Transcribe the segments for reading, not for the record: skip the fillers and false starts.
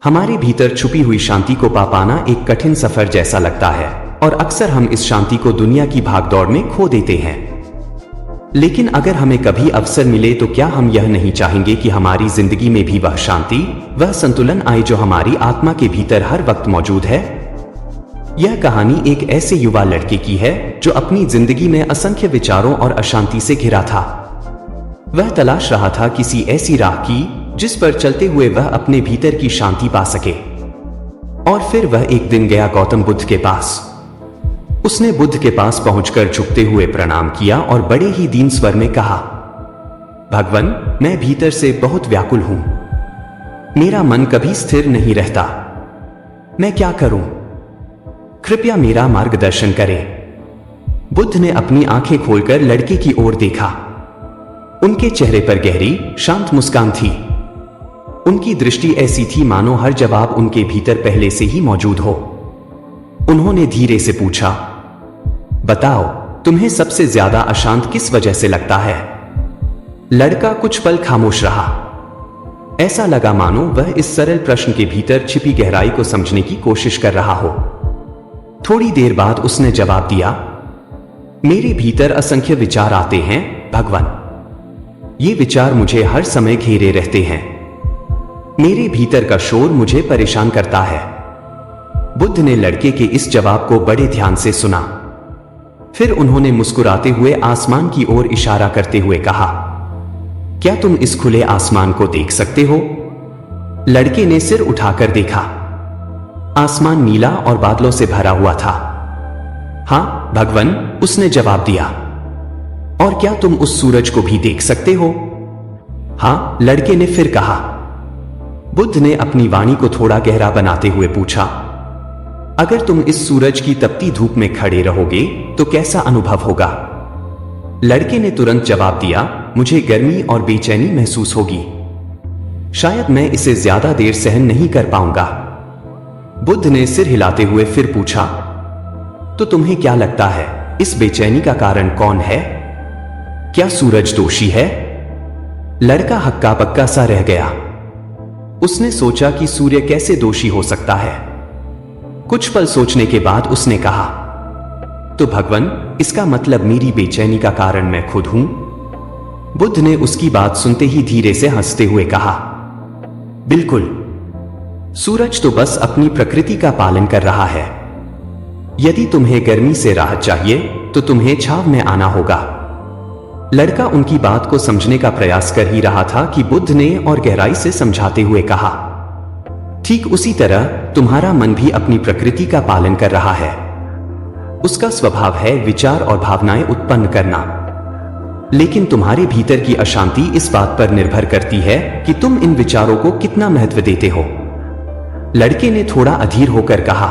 हमारे भीतर छुपी हुई शांति को पा पाना एक कठिन सफर जैसा लगता है और अक्सर हम इस शांति को दुनिया की भागदौड़ में खो देते हैं। लेकिन अगर हमें कभी अवसर मिले तो क्या हम यह नहीं चाहेंगे कि हमारी जिंदगी में भी वह शांति, वह संतुलन आए जो हमारी आत्मा के भीतर हर वक्त मौजूद है। यह कहानी एक ऐसे युवा लड़के की है जो अपनी जिंदगी में असंख्य विचारों और अशांति से घिरा था। वह तलाश रहा था किसी ऐसी राह की जिस पर चलते हुए वह अपने भीतर की शांति पा सके। और फिर वह एक दिन गया गौतम बुद्ध के पास। उसने बुद्ध के पास पहुंचकर झुकते हुए प्रणाम किया और बड़े ही दीन स्वर में कहा, भगवान, मैं भीतर से बहुत व्याकुल हूं। मेरा मन कभी स्थिर नहीं रहता। मैं क्या करूं? कृपया मेरा मार्गदर्शन करें। बुद्ध ने अपनी आंखें खोलकर लड़के की ओर देखा। उनके चेहरे पर गहरी, शांत मुस्कान थी। उनकी दृष्टि ऐसी थी मानो हर जवाब उनके भीतर पहले से ही मौजूद हो। उन्होंने धीरे से पूछा, बताओ, तुम्हें सबसे ज्यादा अशांत किस वजह से लगता है? लड़का कुछ पल खामोश रहा। ऐसा लगा मानो वह इस सरल प्रश्न के भीतर छिपी गहराई को समझने की कोशिश कर रहा हो। थोड़ी देर बाद उसने जवाब दिया, मेरे भीतर असंख्य विचार आते हैं भगवान। ये विचार मुझे हर समय घेरे रहते हैं। मेरे भीतर का शोर मुझे परेशान करता है। बुद्ध ने लड़के के इस जवाब को बड़े ध्यान से सुना। फिर उन्होंने मुस्कुराते हुए आसमान की ओर इशारा करते हुए कहा, क्या तुम इस खुले आसमान को देख सकते हो? लड़के ने सिर उठाकर देखा। आसमान नीला और बादलों से भरा हुआ था। हां भगवान, उसने जवाब दिया। और क्या तुम उस सूरज को भी देख सकते हो? हां, लड़के ने फिर कहा। बुद्ध ने अपनी वाणी को थोड़ा गहरा बनाते हुए पूछा, अगर तुम इस सूरज की तपती धूप में खड़े रहोगे तो कैसा अनुभव होगा? लड़के ने तुरंत जवाब दिया, मुझे गर्मी और बेचैनी महसूस होगी। शायद मैं इसे ज्यादा देर सहन नहीं कर पाऊंगा। बुद्ध ने सिर हिलाते हुए फिर पूछा, तो तुम्हें क्या लगता है, इस बेचैनी का कारण कौन है? क्या सूरज दोषी है? लड़का हक्का बक्का सा रह गया। उसने सोचा कि सूर्य कैसे दोषी हो सकता है। कुछ पल सोचने के बाद उसने कहा, तो भगवान, इसका मतलब मेरी बेचैनी का कारण मैं खुद हूं? बुद्ध ने उसकी बात सुनते ही धीरे से हंसते हुए कहा, बिल्कुल। सूरज तो बस अपनी प्रकृति का पालन कर रहा है। यदि तुम्हें गर्मी से राहत चाहिए तो तुम्हें छाव में आना होगा। लड़का उनकी बात को समझने का प्रयास कर ही रहा था कि बुद्ध ने और गहराई से समझाते हुए कहा, ठीक उसी तरह तुम्हारा मन भी अपनी प्रकृति का पालन कर रहा है। उसका स्वभाव है विचार और भावनाएं उत्पन्न करना। लेकिन तुम्हारे भीतर की अशांति इस बात पर निर्भर करती है कि तुम इन विचारों को कितना महत्व देते हो। लड़के ने थोड़ा अधीर होकर कहा,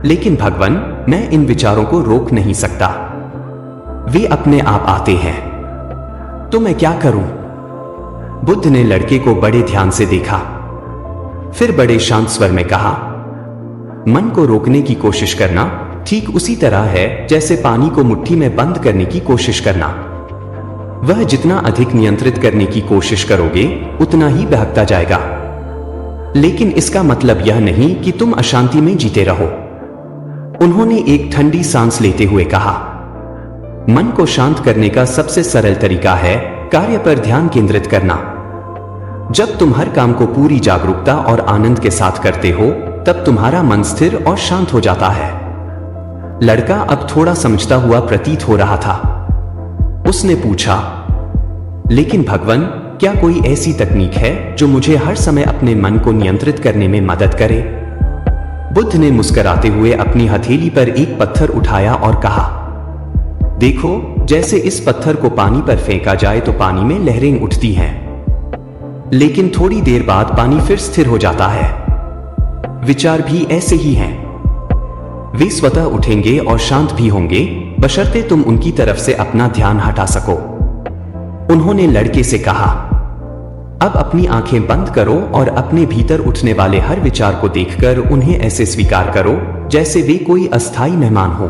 लेकिन भगवान, मैं इन विचारों को रोक नहीं सकता। वे अपने आप आते हैं। तो मैं क्या करूं? बुद्ध ने लड़के को बड़े ध्यान से देखा। फिर बड़े शांत स्वर में कहा, मन को रोकने की कोशिश करना ठीक उसी तरह है जैसे पानी को मुट्ठी में बंद करने की कोशिश करना। वह जितना अधिक नियंत्रित करने की कोशिश करोगे उतना ही बहकता जाएगा। लेकिन इसका मतलब यह नहीं कि तुम अशांति में जीते रहो। उन्होंने एक ठंडी सांस लेते हुए कहा, मन को शांत करने का सबसे सरल तरीका है कार्य पर ध्यान केंद्रित करना। जब तुम हर काम को पूरी जागरूकता और आनंद के साथ करते हो तब तुम्हारा मन स्थिर और शांत हो जाता है। लड़का अब थोड़ा समझता हुआ प्रतीत हो रहा था। उसने पूछा, लेकिन भगवान, क्या कोई ऐसी तकनीक है जो मुझे हर समय अपने मन को नियंत्रित करने में मदद करे? बुद्ध ने मुस्कुराते हुए अपनी हथेली पर एक पत्थर उठाया और कहा, देखो, जैसे इस पत्थर को पानी पर फेंका जाए तो पानी में लहरें उठती हैं, लेकिन थोड़ी देर बाद पानी फिर स्थिर हो जाता है। विचार भी ऐसे ही हैं। वे स्वतः उठेंगे और शांत भी होंगे, बशर्ते तुम उनकी तरफ से अपना ध्यान हटा सको। उन्होंने लड़के से कहा, अब अपनी आंखें बंद करो और अपने भीतर उठने वाले हर विचार को देखकर उन्हें ऐसे स्वीकार करो जैसे वे कोई अस्थायी मेहमान हो।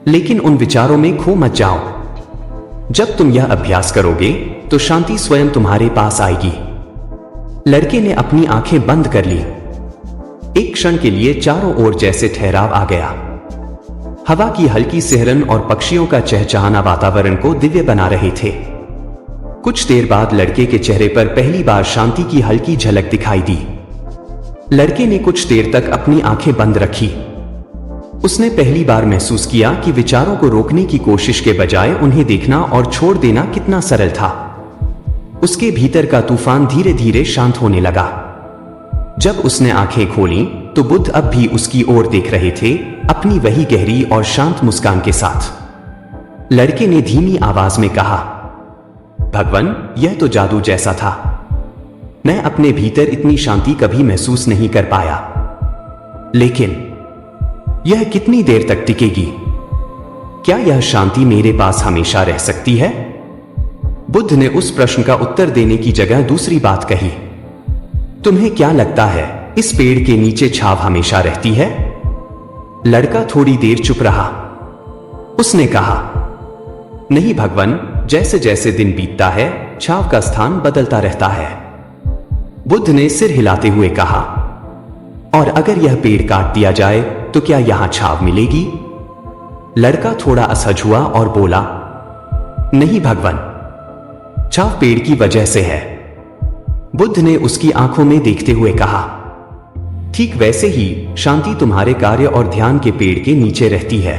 लेकिन उन विचारों में खो मत जाओ। जब तुम यह अभ्यास करोगे तो शांति स्वयं तुम्हारे पास आएगी। लड़के ने अपनी आंखें बंद कर ली। एक क्षण के लिए चारों ओर जैसे ठहराव आ गया। हवा की हल्की सिहरन और पक्षियों का चहचहाना वातावरण को दिव्य बना रहे थे। कुछ देर बाद लड़के के चेहरे पर पहली बार शांति की हल्की झलक दिखाई दी। लड़के ने कुछ देर तक अपनी आंखें बंद रखी। उसने पहली बार महसूस किया कि विचारों को रोकने की कोशिश के बजाय उन्हें देखना और छोड़ देना कितना सरल था। उसके भीतर का तूफान धीरे धीरे शांत होने लगा। जब उसने आंखें खोलीं, तो बुद्ध अब भी उसकी ओर देख रहे थे, अपनी वही गहरी और शांत मुस्कान के साथ। लड़के ने धीमी आवाज में कहा, भगवान, यह तो जादू जैसा था। मैं अपने भीतर इतनी शांति कभी महसूस नहीं कर पाया। लेकिन यह कितनी देर तक टिकेगी? क्या यह शांति मेरे पास हमेशा रह सकती है? बुद्ध ने उस प्रश्न का उत्तर देने की जगह दूसरी बात कही। तुम्हें क्या लगता है, इस पेड़ के नीचे छाव हमेशा रहती है? लड़का थोड़ी देर चुप रहा। उसने कहा, नहीं भगवान, जैसे जैसे दिन बीतता है, छाव का स्थान बदलता रहता है। बुद्ध ने सिर हिलाते हुए कहा, और अगर यह पेड़ काट दिया जाए तो क्या यहां छाव मिलेगी? लड़का थोड़ा असहज हुआ और बोला, नहीं भगवान, छाव पेड़ की वजह से है। बुद्ध ने उसकी आंखों में देखते हुए कहा, ठीक वैसे ही शांति तुम्हारे कार्य और ध्यान के पेड़ के नीचे रहती है।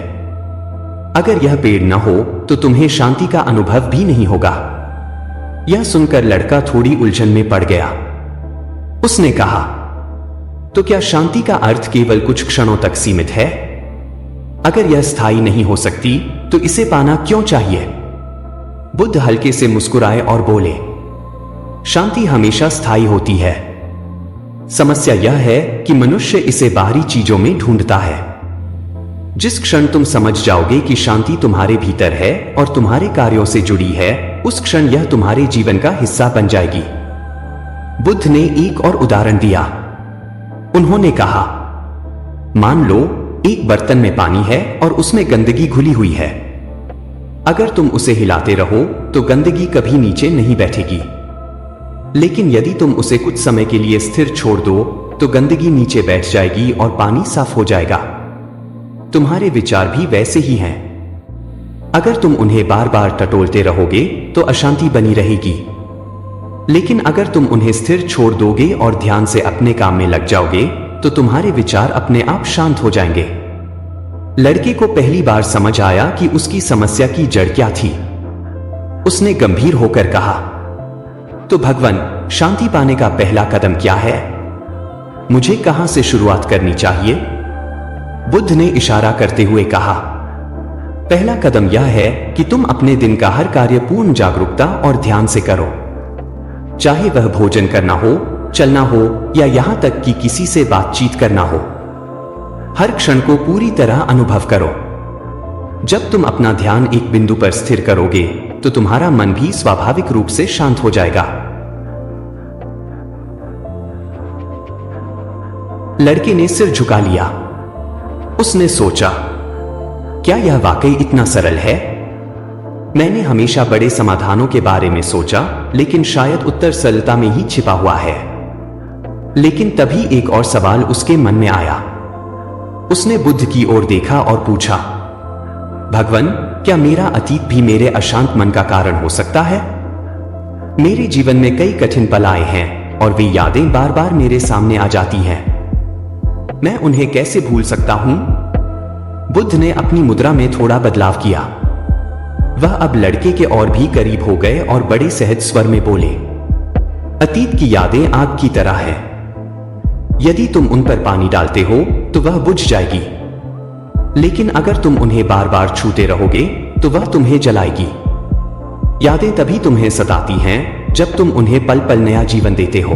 अगर यह पेड़ न हो तो तुम्हें शांति का अनुभव भी नहीं होगा। यह सुनकर लड़का थोड़ी उलझन में पड़ गया। उसने कहा, तो क्या शांति का अर्थ केवल कुछ क्षणों तक सीमित है? अगर यह स्थायी नहीं हो सकती तो इसे पाना क्यों चाहिए? बुद्ध हल्के से मुस्कुराए और बोले, शांति हमेशा स्थायी होती है। समस्या यह है कि मनुष्य इसे बाहरी चीजों में ढूंढता है। जिस क्षण तुम समझ जाओगे कि शांति तुम्हारे भीतर है और तुम्हारे कार्यों से जुड़ी है, उस क्षण यह तुम्हारे जीवन का हिस्सा बन जाएगी। बुद्ध ने एक और उदाहरण दिया। उन्होंने कहा, मान लो एक बर्तन में पानी है और उसमें गंदगी घुली हुई है। अगर तुम उसे हिलाते रहो तो गंदगी कभी नीचे नहीं बैठेगी। लेकिन यदि तुम उसे कुछ समय के लिए स्थिर छोड़ दो तो गंदगी नीचे बैठ जाएगी और पानी साफ हो जाएगा। तुम्हारे विचार भी वैसे ही हैं। अगर तुम उन्हें बार बार टटोलते रहोगे तो अशांति बनी रहेगी। लेकिन अगर तुम उन्हें स्थिर छोड़ दोगे और ध्यान से अपने काम में लग जाओगे तो तुम्हारे विचार अपने आप शांत हो जाएंगे। लड़के को पहली बार समझ आया कि उसकी समस्या की जड़ क्या थी। उसने गंभीर होकर कहा, तो भगवान, शांति पाने का पहला कदम क्या है? मुझे कहां से शुरुआत करनी चाहिए? बुद्ध ने इशारा करते हुए कहा, पहला कदम यह है कि तुम अपने दिन का हर कार्य पूर्ण जागरूकता और ध्यान से करो। चाहे वह भोजन करना हो, चलना हो या यहां तक कि किसी से बातचीत करना हो, हर क्षण को पूरी तरह अनुभव करो। जब तुम अपना ध्यान एक बिंदु पर स्थिर करोगे तो तुम्हारा मन भी स्वाभाविक रूप से शांत हो जाएगा। लड़के ने सिर झुका लिया। उसने सोचा, क्या यह वाकई इतना सरल है? मैंने हमेशा बड़े समाधानों के बारे में सोचा, लेकिन शायद उत्तर सरलता में ही छिपा हुआ है। लेकिन तभी एक और सवाल उसके मन में आया। उसने बुद्ध की ओर देखा और पूछा, भगवान, क्या मेरा अतीत भी मेरे अशांत मन का कारण हो सकता है? मेरे जीवन में कई कठिन पल आए हैं और वे यादें बार बार मेरे सामने आ जाती हैं। मैं उन्हें कैसे भूल सकता हूं? बुद्ध ने अपनी मुद्रा में थोड़ा बदलाव किया। वह अब लड़के के और भी करीब हो गए और बड़े सहज स्वर में बोले, अतीत की यादें आग की तरह हैं। यदि तुम उन पर पानी डालते हो तो वह बुझ जाएगी, लेकिन अगर तुम उन्हें बार बार छूते रहोगे तो वह तुम्हें जलाएगी। यादें तभी तुम्हें सताती हैं जब तुम उन्हें पल पल नया जीवन देते हो।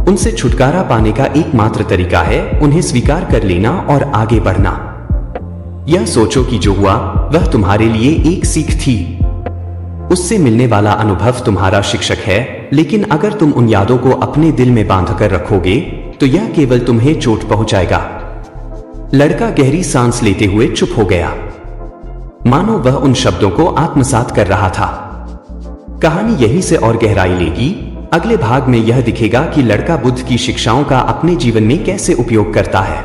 उनसे छुटकारा पाने का एकमात्र तरीका है उन्हें स्वीकार कर लेना और आगे बढ़ना। यह सोचो कि जो हुआ वह तुम्हारे लिए एक सीख थी। उससे मिलने वाला अनुभव तुम्हारा शिक्षक है, लेकिन अगर तुम उन यादों को अपने दिल में बांध कर रखोगे तो यह केवल तुम्हें चोट पहुंचाएगा। लड़का गहरी सांस लेते हुए चुप हो गया, मानो वह उन शब्दों को आत्मसात कर रहा था। कहानी यहीं से और गहराई लेगी, अगले भाग में यह दिखेगा कि लड़का बुद्ध की शिक्षाओं का अपने जीवन में कैसे उपयोग करता है।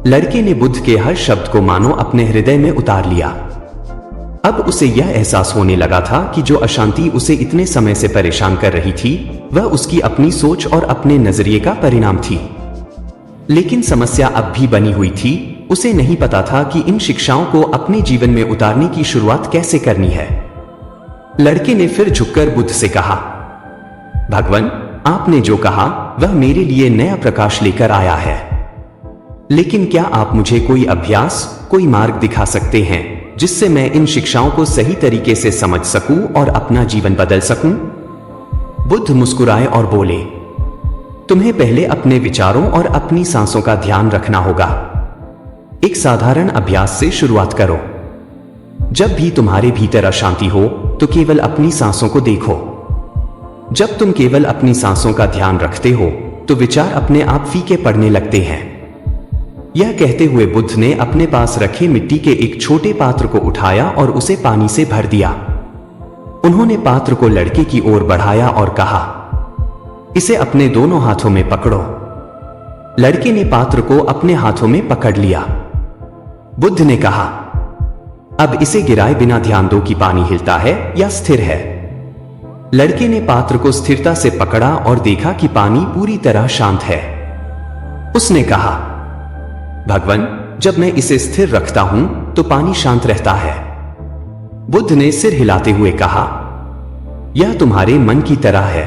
लड़के ने बुद्ध के हर शब्द को मानो अपने हृदय में उतार लिया। अब उसे यह एहसास होने लगा था कि जो अशांति उसे इतने समय से परेशान कर रही थी वह उसकी अपनी सोच और अपने नजरिए का परिणाम थी। लेकिन समस्या अब भी बनी हुई थी। उसे नहीं पता था कि इन शिक्षाओं को अपने जीवन में उतारने की शुरुआत कैसे करनी है। लड़के ने फिर झुककर बुद्ध से कहा, भगवान, आपने जो कहा वह मेरे लिए नया प्रकाश लेकर आया है, लेकिन क्या आप मुझे कोई अभ्यास, कोई मार्ग दिखा सकते हैं जिससे मैं इन शिक्षाओं को सही तरीके से समझ सकूं और अपना जीवन बदल सकूं? बुद्ध मुस्कुराए और बोले, तुम्हें पहले अपने विचारों और अपनी सांसों का ध्यान रखना होगा। एक साधारण अभ्यास से शुरुआत करो। जब भी तुम्हारे भीतर अशांति हो तो केवल अपनी सांसों को देखो। जब तुम केवल अपनी सांसों का ध्यान रखते हो तो विचार अपने आप फीके पड़ने लगते हैं। यह कहते हुए बुद्ध ने अपने पास रखे मिट्टी के एक छोटे पात्र को उठाया और उसे पानी से भर दिया। उन्होंने पात्र को लड़के की ओर बढ़ाया और कहा, इसे अपने दोनों हाथों में पकड़ो। लड़के ने पात्र को अपने हाथों में पकड़ लिया। बुद्ध ने कहा, अब इसे गिराए बिना ध्यान दो कि पानी हिलता है या स्थिर है। लड़के ने पात्र को स्थिरता से पकड़ा और देखा कि पानी पूरी तरह शांत है। उसने कहा, भगवान, जब मैं इसे स्थिर रखता हूं तो पानी शांत रहता है। बुद्ध ने सिर हिलाते हुए कहा, यह तुम्हारे मन की तरह है।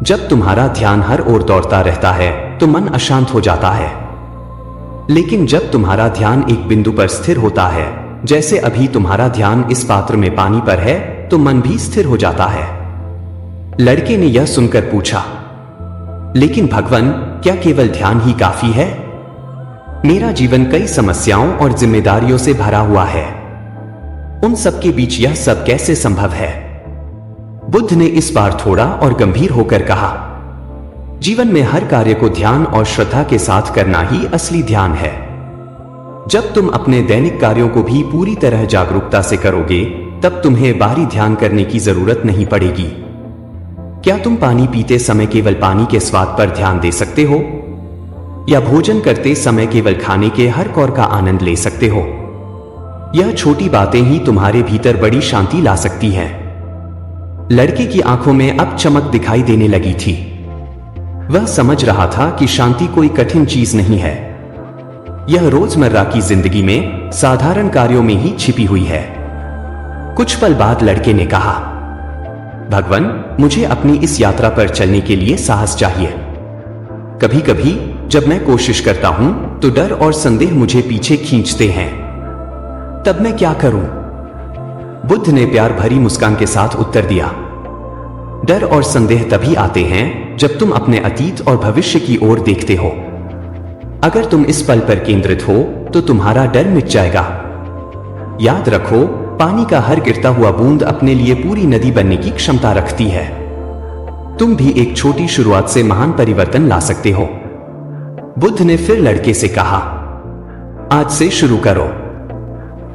जब तुम्हारा ध्यान हर ओर दौड़ता रहता है तो मन अशांत हो जाता है, लेकिन जब तुम्हारा ध्यान एक बिंदु पर स्थिर होता है, जैसे अभी तुम्हारा ध्यान इस पात्र में पानी पर है, तो मन भी स्थिर हो जाता है। लड़के ने यह सुनकर पूछा, लेकिन भगवान, क्या केवल ध्यान ही काफी है? मेरा जीवन कई समस्याओं और जिम्मेदारियों से भरा हुआ है। उन सब के बीच यह सब कैसे संभव है? बुद्ध ने इस बार थोड़ा और गंभीर होकर कहा, जीवन में हर कार्य को ध्यान और श्रद्धा के साथ करना ही असली ध्यान है। जब तुम अपने दैनिक कार्यों को भी पूरी तरह जागरूकता से करोगे, तब तुम्हें बाहरी ध्यान करने की जरूरत नहीं पड़ेगी। क्या तुम पानी पीते समय केवल पानी के स्वाद पर ध्यान दे सकते हो, या भोजन करते समय केवल खाने के हर कौर का आनंद ले सकते हो? यह छोटी बातें ही तुम्हारे भीतर बड़ी शांति ला सकती हैं। लड़के की आंखों में अब चमक दिखाई देने लगी थी। वह समझ रहा था कि शांति कोई कठिन चीज नहीं है। यह रोजमर्रा की जिंदगी में साधारण कार्यों में ही छिपी हुई है। कुछ पल बाद लड़के ने कहा, भगवान, मुझे अपनी इस यात्रा पर चलने के लिए साहस चाहिए। कभी कभी जब मैं कोशिश करता हूं तो डर और संदेह मुझे पीछे खींचते हैं। तब मैं क्या करूं? बुद्ध ने प्यार भरी मुस्कान के साथ उत्तर दिया, डर और संदेह तभी आते हैं जब तुम अपने अतीत और भविष्य की ओर देखते हो। अगर तुम इस पल पर केंद्रित हो तो तुम्हारा डर मिट जाएगा। याद रखो, पानी का हर गिरता हुआ बूंद अपने लिए पूरी नदी बनने की क्षमता रखती है। तुम भी एक छोटी शुरुआत से महान परिवर्तन ला सकते हो। बुद्ध ने फिर लड़के से कहा, आज से शुरू करो।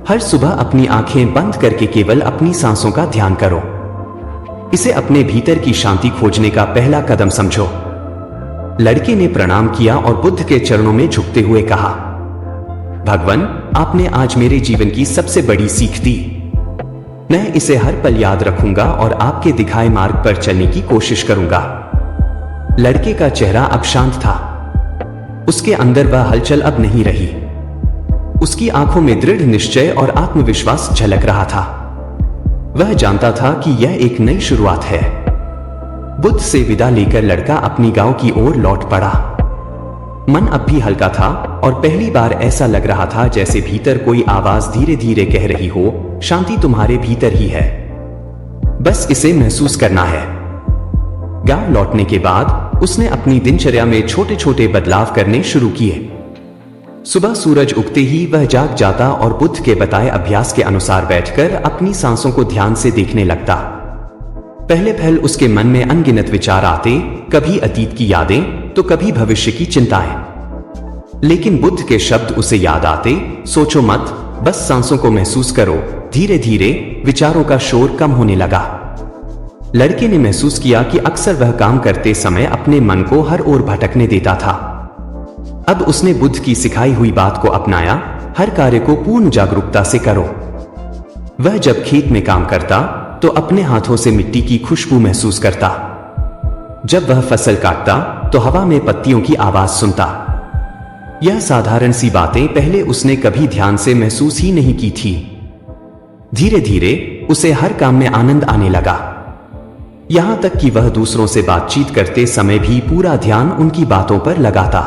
हर सुबह अपनी आंखें बंद करके केवल अपनी सांसों का ध्यान करो। इसे अपने भीतर की शांति खोजने का पहला कदम समझो। लड़के ने प्रणाम किया और बुद्ध के चरणों में झुकते हुए कहा, भगवान, आपने आज मेरे जीवन की सबसे बड़ी सीख दी। मैं इसे हर पल याद रखूंगा और आपके दिखाए मार्ग पर चलने की कोशिश करूंगा। लड़के का चेहरा अब शांत था। उसके अंदर वह हलचल अब नहीं रही। उसकी आंखों में दृढ़ निश्चय और आत्मविश्वास झलक रहा था। वह जानता था कि यह एक नई शुरुआत है। बुद्ध से विदा लेकर लड़का अपनी गांव की ओर लौट पड़ा। मन अब भी हल्का था और पहली बार ऐसा लग रहा था जैसे भीतर कोई आवाज धीरे धीरे कह रही हो, शांति तुम्हारे भीतर ही है, बस इसे महसूस करना है। गांव लौटने के बाद उसने अपनी दिनचर्या में छोटे छोटे बदलाव करने शुरू किए। सुबह सूरज उगते ही वह जाग जाता और बुद्ध के बताए अभ्यास के अनुसार बैठकर अपनी सांसों को ध्यान से देखने लगता। पहले पहल उसके मन में अनगिनत विचार आते, कभी अतीत की यादें तो कभी भविष्य की चिंताएं। लेकिन बुद्ध के शब्द उसे याद आते, सोचो मत, बस सांसों को महसूस करो। धीरे धीरे विचारों का शोर कम होने लगा। लड़के ने महसूस किया कि अक्सर वह काम करते समय अपने मन को हर ओर भटकने देता था। अब उसने बुद्ध की सिखाई हुई बात को अपनाया, हर कार्य को पूर्ण जागरूकता से करो। वह जब खेत में काम करता तो अपने हाथों से मिट्टी की खुशबू महसूस करता। जब वह फसल काटता तो हवा में पत्तियों की आवाज सुनता। यह साधारण सी बातें पहले उसने कभी ध्यान से महसूस ही नहीं की थी। धीरे धीरे उसे हर काम में आनंद आने लगा, यहां तक कि वह दूसरों से बातचीत करते समय भी पूरा ध्यान उनकी बातों पर लगाता।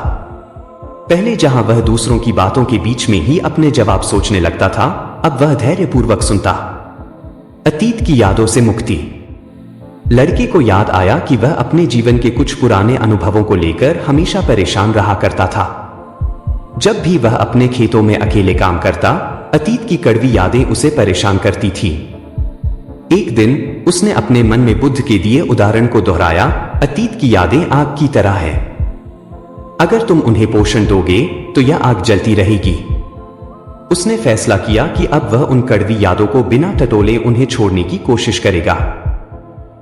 पहले जहां वह दूसरों की बातों के बीच में ही अपने जवाब सोचने लगता था, अब वह धैर्यपूर्वक सुनता। अतीत की यादों से मुक्ति। लड़के को याद आया कि वह अपने जीवन के कुछ पुराने अनुभवों को लेकर हमेशा परेशान रहा करता था। जब भी वह अपने खेतों में अकेले काम करता, अतीत की कड़वी यादें उसे परेशान करती थी। एक दिन उसने अपने मन में बुद्ध के दिए उदाहरण को दोहराया, अतीत की यादें आग की तरह है। अगर तुम उन्हें पोषण दोगे तो यह आग जलती रहेगी। उसने फैसला किया कि अब वह उन कड़वी यादों को बिना टटोले उन्हें छोड़ने की कोशिश करेगा।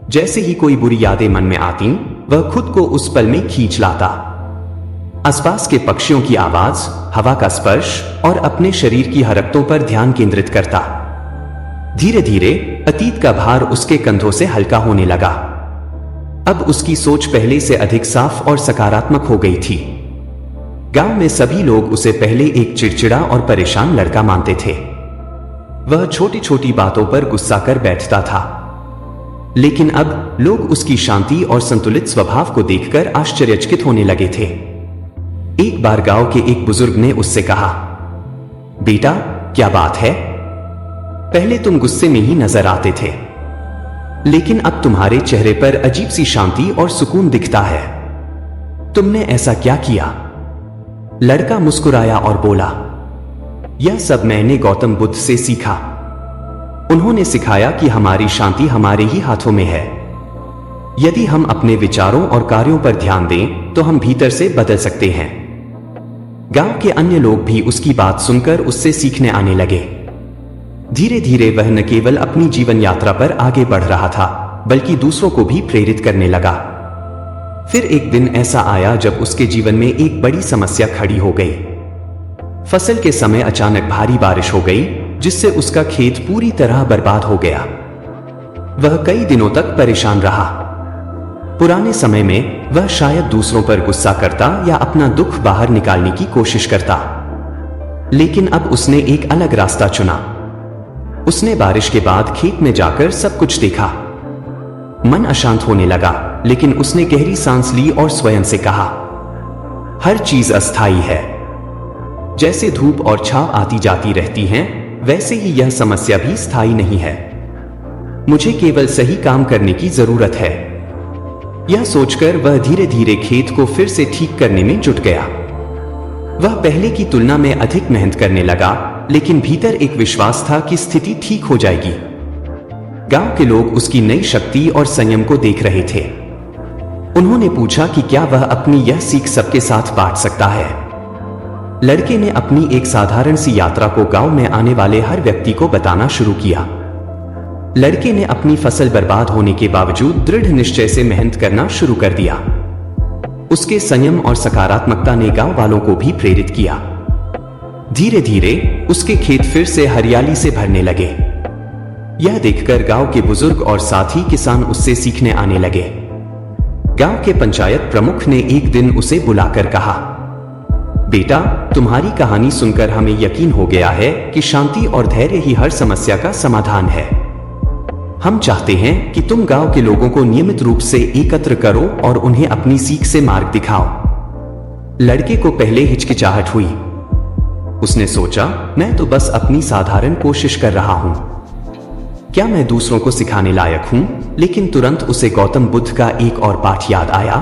जैसे ही कोई बुरी यादें मन में आती, वह खुद को उस पल में खींच लाता। आसपास के पक्षियों की आवाज, हवा का स्पर्श और अपने शरीर की हरकतों पर ध्यान केंद्रित करता। धीरे धीरे अतीत का भार उसके कंधों से हल्का होने लगा। अब उसकी सोच पहले से अधिक साफ और सकारात्मक हो गई थी। गांव में सभी लोग उसे पहले एक चिड़चिड़ा और परेशान लड़का मानते थे। वह छोटी छोटी बातों पर गुस्सा कर बैठता था, लेकिन अब लोग उसकी शांति और संतुलित स्वभाव को देखकर आश्चर्यचकित होने लगे थे। एक बार गांव के एक बुजुर्ग ने उससे कहा, बेटा क्या बात है? पहले तुम गुस्से में ही नजर आते थे, लेकिन अब तुम्हारे चेहरे पर अजीब सी शांति और सुकून दिखता है। तुमने ऐसा क्या किया? लड़का मुस्कुराया और बोला, यह सब मैंने गौतम बुद्ध से सीखा। उन्होंने सिखाया कि हमारी शांति हमारे ही हाथों में है। यदि हम अपने विचारों और कार्यों पर ध्यान दें तो हम भीतर से बदल सकते हैं। गांव के अन्य लोग भी उसकी बात सुनकर उससे सीखने आने लगे। धीरे धीरे वह न केवल अपनी जीवन यात्रा पर आगे बढ़ रहा था, बल्कि दूसरों को भी प्रेरित करने लगा। फिर एक दिन ऐसा आया जब उसके जीवन में एक बड़ी समस्या खड़ी हो गई। फसल के समय अचानक भारी बारिश हो गई, जिससे उसका खेत पूरी तरह बर्बाद हो गया। वह कई दिनों तक परेशान रहा। पुराने समय में वह शायद दूसरों पर गुस्सा करता या अपना दुख बाहर निकालने की कोशिश करता, लेकिन अब उसने एक अलग रास्ता चुना। उसने बारिश के बाद खेत में जाकर सब कुछ देखा। मन अशांत होने लगा, लेकिन उसने गहरी सांस ली और स्वयं से कहा, हर चीज अस्थायी है। जैसे धूप और छाव आती जाती रहती हैं, वैसे ही यह समस्या भी स्थायी नहीं है। मुझे केवल सही काम करने की जरूरत है। यह सोचकर वह धीरे धीरे खेत को फिर से ठीक करने में जुट गया। वह पहले की तुलना में अधिक मेहनत करने लगा, लेकिन भीतर एक विश्वास था कि स्थिति ठीक हो जाएगी। गांव के लोग उसकी नई शक्ति और संयम को देख रहे थे। उन्होंने पूछा कि क्या वह अपनी यह सीख सबके साथ बांट सकता है। लड़के ने अपनी एक साधारण सी यात्रा को गांव में आने वाले हर व्यक्ति को बताना शुरू किया। लड़के ने अपनी फसल बर्बाद होने के बावजूद दृढ़ निश्चय से मेहनत करना शुरू कर दिया। उसके संयम और सकारात्मकता ने गांव वालों को भी प्रेरित किया। धीरे धीरे उसके खेत फिर से हरियाली से भरने लगे। यह देखकर गांव के बुजुर्ग और साथी किसान उससे सीखने आने लगे। गांव के पंचायत प्रमुख ने एक दिन उसे बुलाकर कहा, बेटा तुम्हारी कहानी सुनकर हमें यकीन हो गया है कि शांति और धैर्य ही हर समस्या का समाधान है। हम चाहते हैं कि तुम गांव के लोगों को नियमित रूप से एकत्र करो और उन्हें अपनी सीख से मार्ग दिखाओ। लड़के को पहले हिचकिचाहट हुई। उसने सोचा, मैं तो बस अपनी साधारण कोशिश कर रहा हूं, क्या मैं दूसरों को सिखाने लायक हूं? लेकिन तुरंत उसे गौतम बुद्ध का एक और पाठ याद आया,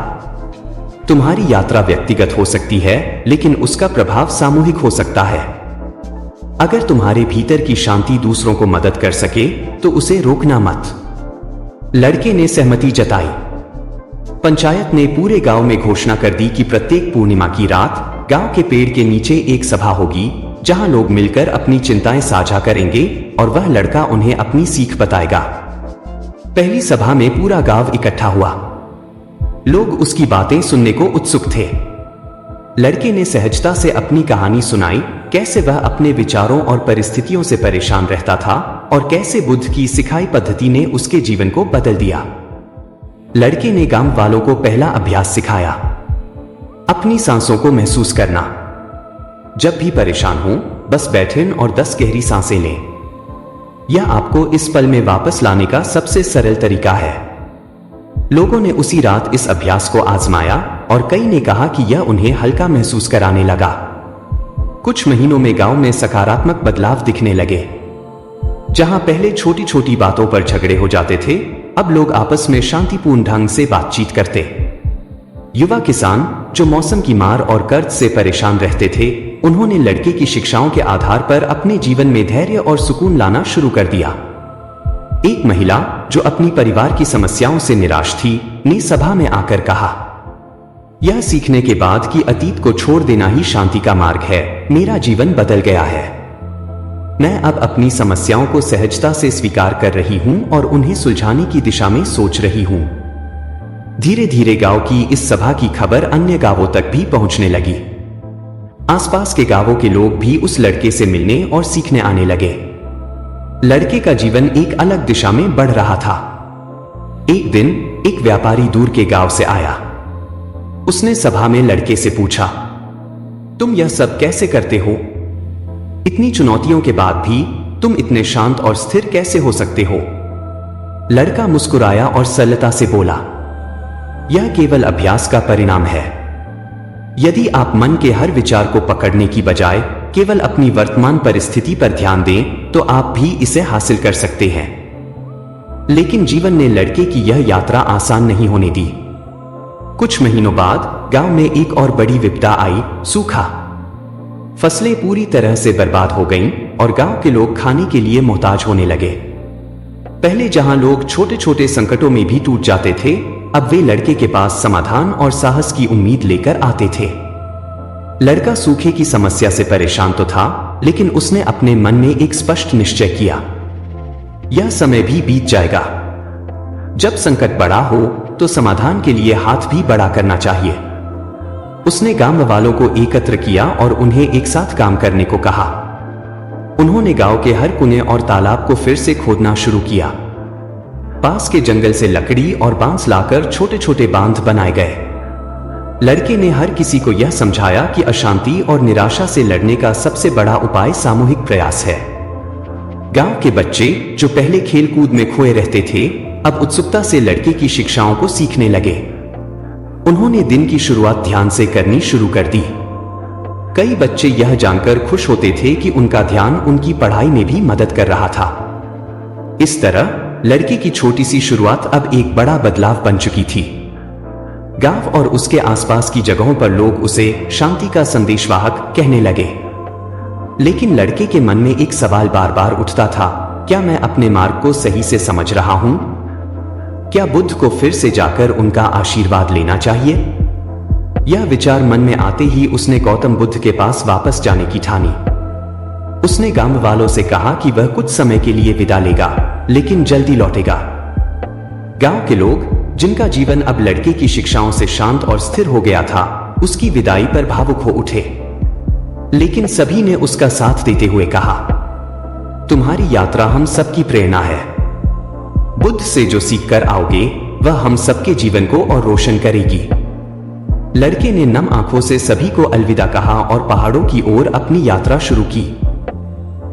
तुम्हारी यात्रा व्यक्तिगत हो सकती है, लेकिन उसका प्रभाव सामूहिक हो सकता है। अगर तुम्हारे भीतर की शांति दूसरों को मदद कर सके तो उसे रोकना मत। लड़के ने सहमति जताई। पंचायत ने पूरे गांव में घोषणा कर दी कि प्रत्येक पूर्णिमा की रात गांव के पेड़ के नीचे एक सभा होगी, जहां लोग मिलकर अपनी चिंताएं साझा करेंगे और वह लड़का उन्हें अपनी सीख बताएगा। पहली सभा में पूरा गांव इकट्ठा हुआ। लोग उसकी बातें सुनने को उत्सुक थे। लड़के ने सहजता से अपनी कहानी सुनाई, कैसे वह अपने विचारों और परिस्थितियों से परेशान रहता था और कैसे बुद्ध की सिखाई पद्धति ने उसके जीवन को बदल दिया। लड़के ने गांव वालों को पहला अभ्यास सिखाया, अपनी सांसों को महसूस करना। जब भी परेशान हो, बस बैठें और 10 गहरी सांसें लें। यह आपको इस पल में वापस लाने का सबसे सरल तरीका है। लोगों ने उसी रात इस अभ्यास को आजमाया और कई ने कहा कि यह उन्हें हल्का महसूस कराने लगा। कुछ महीनों में गांव में सकारात्मक बदलाव दिखने लगे। जहां पहले छोटी छोटी बातों पर झगड़े हो जाते थे, अब लोग आपस में शांतिपूर्ण ढंग से बातचीत करते। युवा किसान जो मौसम की मार और कर्ज से परेशान रहते थे, उन्होंने लड़के की शिक्षाओं के आधार पर अपने जीवन में धैर्य और सुकून लाना शुरू कर दिया। एक महिला जो अपनी परिवार की समस्याओं से निराश थी, ने सभा में आकर कहा, यह सीखने के बाद कि अतीत को छोड़ देना ही शांति का मार्ग है, मेरा जीवन बदल गया है। मैं अब अपनी समस्याओं को सहजता से स्वीकार कर रही हूं और उन्हें सुलझाने की दिशा में सोच रही हूं। धीरे धीरे गांव की इस सभा की खबर अन्य गांवों तक भी पहुंचने लगी। आसपास के गांवों के लोग भी उस लड़के से मिलने और सीखने आने लगे। लड़के का जीवन एक अलग दिशा में बढ़ रहा था। एक दिन एक व्यापारी दूर के गांव से आया। उसने सभा में लड़के से पूछा, तुम यह सब कैसे करते हो? इतनी चुनौतियों के बाद भी तुम इतने शांत और स्थिर कैसे हो सकते हो? लड़का मुस्कुराया और सरलता से बोला, यह केवल अभ्यास का परिणाम है। यदि आप मन के हर विचार को पकड़ने की बजाय केवल अपनी वर्तमान परिस्थिति पर ध्यान दें, तो आप भी इसे हासिल कर सकते हैं। लेकिन जीवन ने लड़के की यह यात्रा आसान नहीं होने दी। कुछ महीनों बाद गांव में एक और बड़ी विपदा आई, सूखा। फसलें पूरी तरह से बर्बाद हो गईं और गांव के लोग खाने के लिए मोहताज होने लगे। पहले जहां लोग छोटे छोटे संकटों में भी टूट जाते थे, अब वे लड़के के पास समाधान और साहस की उम्मीद लेकर आते थे। लड़का सूखे की समस्या से परेशान तो था, लेकिन उसने अपने मन में एक स्पष्ट निश्चय किया, यह समय भी बीत जाएगा। जब संकट बड़ा हो तो समाधान के लिए हाथ भी बड़ा करना चाहिए। उसने गांव वालों को एकत्र किया और उन्हें एक साथ काम करने को कहा। उन्होंने गांव के हर कोने और तालाब को फिर से खोदना शुरू किया। पास के जंगल से लकड़ी और बांस लाकर छोटे छोटे बांध बनाए गए। लड़के ने हर किसी को यह समझाया कि अशांति और निराशा से लड़ने का सबसे बड़ा उपाय सामूहिक प्रयास है। गांव के बच्चे जो पहले खेलकूद में खोए रहते थे, अब उत्सुकता से लड़के की शिक्षाओं को सीखने लगे। उन्होंने दिन की शुरुआत ध्यान से करनी शुरू कर दी। कई बच्चे यह जानकर खुश होते थे कि उनका ध्यान उनकी पढ़ाई में भी मदद कर रहा था। इस तरह लड़के की छोटी सी शुरुआत अब एक बड़ा बदलाव बन चुकी थी। गांव और उसके आसपास की जगहों पर लोग उसे शांति का संदेशवाहक कहने लगे। लेकिन लड़के के मन में एक सवाल बार बार उठता था, क्या मैं अपने मार्ग को सही से समझ रहा हूं? क्या बुद्ध को फिर से जाकर उनका आशीर्वाद लेना चाहिए? यह विचार मन में आते ही उसने गौतम बुद्ध के पास वापस जाने की ठानी। उसने गांव वालों से कहा कि वह कुछ समय के लिए विदा लेगा, लेकिन जल्दी लौटेगा। गांव के लोग, जिनका जीवन अब लड़के की शिक्षाओं से शांत और स्थिर हो गया था, उसकी विदाई पर भावुक हो उठे। लेकिन सभी ने उसका साथ देते हुए कहा, तुम्हारी यात्रा हम सबकी प्रेरणा है। बुद्ध से जो सीख कर आओगे, वह हम सबके जीवन को और रोशन करेगी। लड़के ने नम आंखों से सभी को अलविदा कहा और पहाड़ों की ओर अपनी यात्रा शुरू की।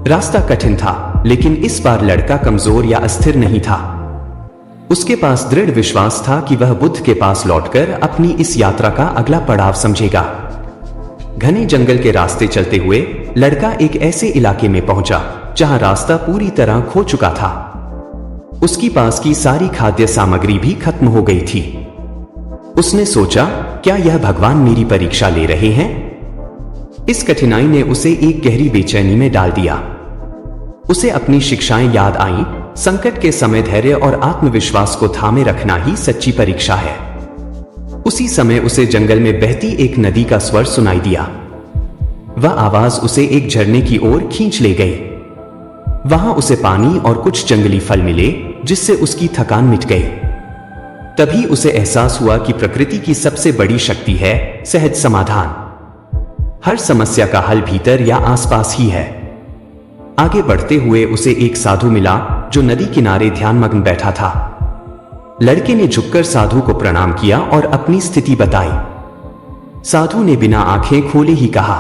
रास्ता कठिन था, लेकिन इस बार लड़का कमजोर या अस्थिर नहीं था। उसके पास दृढ़ विश्वास था कि वह बुद्ध के पास लौटकर अपनी इस यात्रा का अगला पड़ाव समझेगा। घने जंगल के रास्ते चलते हुए लड़का एक ऐसे इलाके में पहुंचा जहां रास्ता पूरी तरह खो चुका था। उसकी पास की सारी खाद्य सामग्री भी खत्म हो गई थी। उसने सोचा, क्या यह भगवान मेरी परीक्षा ले रहे हैं? इस कठिनाई ने उसे एक गहरी बेचैनी में डाल दिया। उसे अपनी शिक्षाएं याद आईं, संकट के समय धैर्य और आत्मविश्वास को थामे रखना ही सच्ची परीक्षा है। उसी समय उसे जंगल में बहती एक नदी का स्वर सुनाई दिया। वह आवाज उसे एक झरने की ओर खींच ले गई। वहां उसे पानी और कुछ जंगली फल मिले, जिससे उसकी थकान मिट गई। तभी उसे एहसास हुआ कि प्रकृति की सबसे बड़ी शक्ति है सहज समाधान। हर समस्या का हल भीतर या आसपास ही है। आगे बढ़ते हुए उसे एक साधु मिला जो नदी किनारे ध्यानमग्न बैठा था। लड़के ने झुककर साधु को प्रणाम किया और अपनी स्थिति बताई। साधु ने बिना आंखें खोले ही कहा,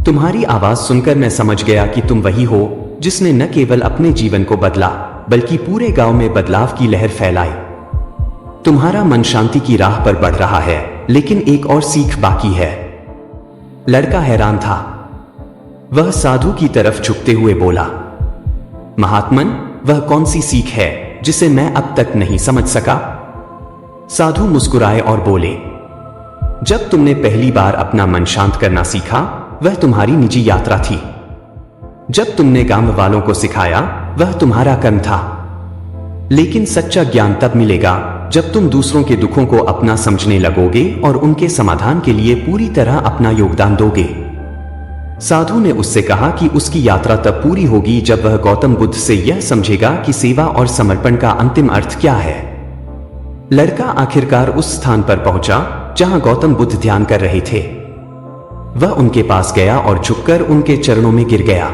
तुम्हारी आवाज सुनकर मैं समझ गया कि तुम वही हो जिसने न केवल अपने जीवन को बदला बल्कि पूरे गांव में बदलाव की लहर फैलाई। तुम्हारा मन शांति की राह पर बढ़ रहा है, लेकिन एक और सीख बाकी है। लड़का हैरान था। वह साधु की तरफ झुकते हुए बोला, महात्मन, वह कौन सी सीख है जिसे मैं अब तक नहीं समझ सका? साधु मुस्कुराए और बोले, जब तुमने पहली बार अपना मन शांत करना सीखा, वह तुम्हारी निजी यात्रा थी। जब तुमने गांव वालों को सिखाया, वह तुम्हारा कर्म था। लेकिन सच्चा ज्ञान तब मिलेगा जब तुम दूसरों के दुखों को अपना समझने लगोगे और उनके समाधान के लिए पूरी तरह अपना योगदान दोगे। साधु ने उससे कहा कि उसकी यात्रा तब पूरी होगी जब वह गौतम बुद्ध से यह समझेगा कि सेवा और समर्पण का अंतिम अर्थ क्या है। लड़का आखिरकार उस स्थान पर पहुंचा जहां गौतम बुद्ध ध्यान कर रहे थे। वह उनके पास गया और झुककर उनके चरणों में गिर गया।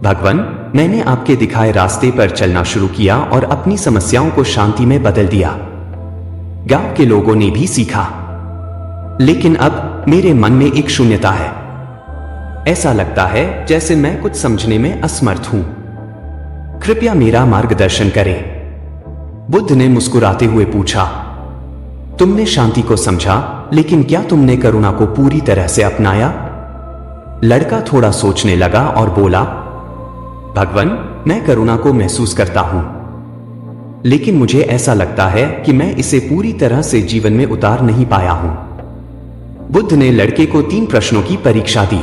भगवान, मैंने आपके दिखाए रास्ते पर चलना शुरू किया और अपनी समस्याओं को शांति में बदल दिया। गांव के लोगों ने भी सीखा, लेकिन अब मेरे मन में एक शून्यता है। ऐसा लगता है जैसे मैं कुछ समझने में असमर्थ हूं। कृपया मेरा मार्गदर्शन करें। बुद्ध ने मुस्कुराते हुए पूछा, तुमने शांति को समझा, लेकिन क्या तुमने करुणा को पूरी तरह से अपनाया? लड़का थोड़ा सोचने लगा और बोला, भगवान, मैं करुणा को महसूस करता हूं, लेकिन मुझे ऐसा लगता है कि मैं इसे पूरी तरह से जीवन में उतार नहीं पाया हूं। बुद्ध ने लड़के को 3 प्रश्नों की परीक्षा दी।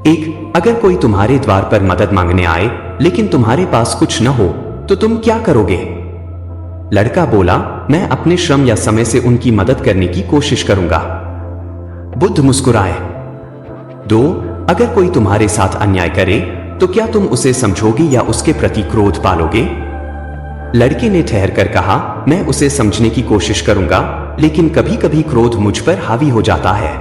1. अगर कोई तुम्हारे द्वार पर मदद मांगने आए लेकिन तुम्हारे पास कुछ न हो तो तुम क्या करोगे? लड़का बोला, मैं अपने श्रम या समय से उनकी मदद करने की कोशिश करूंगा। बुद्ध मुस्कुराए। 2. अगर कोई तुम्हारे साथ अन्याय करे तो क्या तुम उसे समझोगे या उसके प्रति क्रोध पालोगे? लड़के ने ठहर कर कहा, मैं उसे समझने की कोशिश करूंगा, लेकिन कभी कभी क्रोध मुझ पर हावी हो जाता है।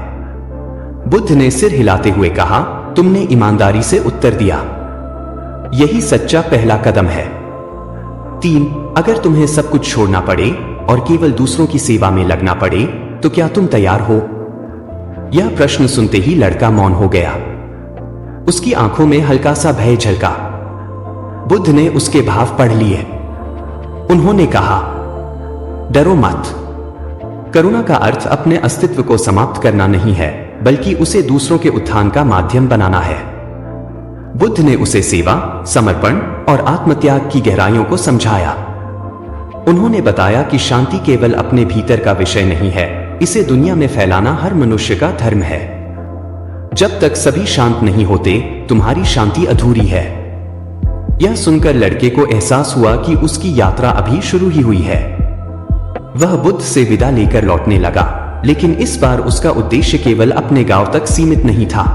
बुद्ध ने सिर हिलाते हुए कहा, तुमने ईमानदारी से उत्तर दिया। यही सच्चा पहला कदम है। 3. अगर तुम्हें सब कुछ छोड़ना पड़े और केवल दूसरों की सेवा में लगना पड़े तो क्या तुम तैयार हो? यह प्रश्न सुनते ही लड़का मौन हो गया। उसकी आंखों में हल्का सा भय झलका। बुद्ध ने उसके भाव पढ़ लिए। उन्होंने कहा, डरो मत। करुणा का अर्थ अपने अस्तित्व को समाप्त करना नहीं है, बल्कि उसे दूसरों के उत्थान का माध्यम बनाना है। बुद्ध ने उसे सेवा, समर्पण और आत्मत्याग की गहराइयों को समझाया। उन्होंने बताया कि शांति केवल अपने भीतर का विषय नहीं है, इसे दुनिया में फैलाना हर मनुष्य का धर्म है। जब तक सभी शांत नहीं होते, तुम्हारी शांति अधूरी है। यह सुनकर लड़के को एहसास हुआ कि उसकी यात्रा अभी शुरू ही हुई है। वह बुद्ध से विदा लेकर लौटने लगा, लेकिन इस बार उसका उद्देश्य केवल अपने गांव तक सीमित नहीं था।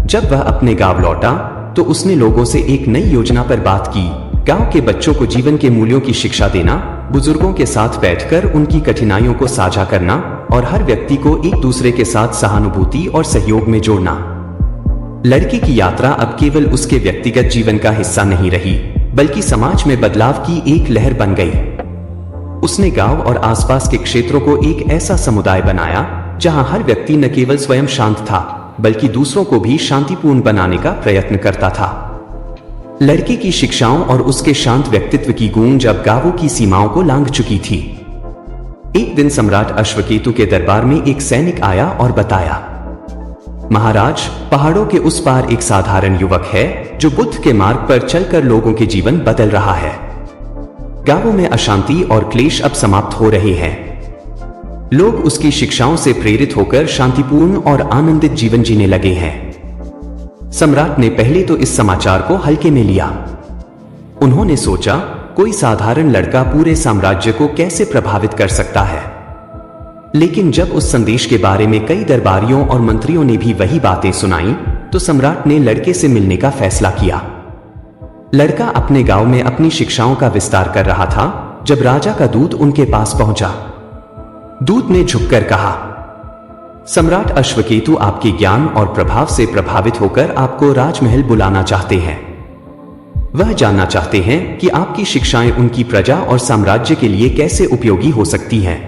जब वह अपने गांव लौटा तो उसने लोगों से एक नई योजना पर बात की। गांव के बच्चों को जीवन के मूल्यों की शिक्षा देना, बुजुर्गों के साथ बैठकर उनकी कठिनाइयों को साझा करना और हर व्यक्ति को एक दूसरे के साथ सहानुभूति और सहयोग में जोड़ना। लड़के की यात्रा अब केवल उसके व्यक्तिगत जीवन का हिस्सा नहीं रही, बल्कि समाज में बदलाव की एक लहर बन गई। उसने गांव और आसपास के क्षेत्रों को एक ऐसा समुदाय बनाया जहां हर व्यक्ति न केवल स्वयं शांत था, बल्कि दूसरों को भी शांतिपूर्ण बनाने का प्रयत्न करता था। लड़के की शिक्षाओं और उसके शांत व्यक्तित्व की गूंज अब गांवों की सीमाओं को लांघ चुकी थी। एक दिन सम्राट अश्वकेतु के दरबार में एक सैनिक आया और बताया, महाराज, पहाड़ों के उस पार एक साधारण युवक है जो बुद्ध के मार्ग पर चलकर लोगों के जीवन बदल रहा है। गांवों में अशांति और क्लेश अब समाप्त हो रहे हैं। लोग उसकी शिक्षाओं से प्रेरित होकर शांतिपूर्ण और आनंदित जीवन जीने लगे हैं। सम्राट ने पहले तो इस समाचार को हल्के में लिया। उन्होंने सोचा, कोई साधारण लड़का पूरे साम्राज्य को कैसे प्रभावित कर सकता है। लेकिन जब उस संदेश के बारे में कई दरबारियों और मंत्रियों ने भी वही बातें सुनाई, तो सम्राट ने लड़के से मिलने का फैसला किया। लड़का अपने गांव में अपनी शिक्षाओं का विस्तार कर रहा था जब राजा का दूत उनके पास पहुंचा। दूत ने झुककर कहा, सम्राट अश्वकेतु आपके ज्ञान और प्रभाव से प्रभावित होकर आपको राजमहल बुलाना चाहते हैं। वह जानना चाहते हैं कि आपकी शिक्षाएं उनकी प्रजा और साम्राज्य के लिए कैसे उपयोगी हो सकती हैं।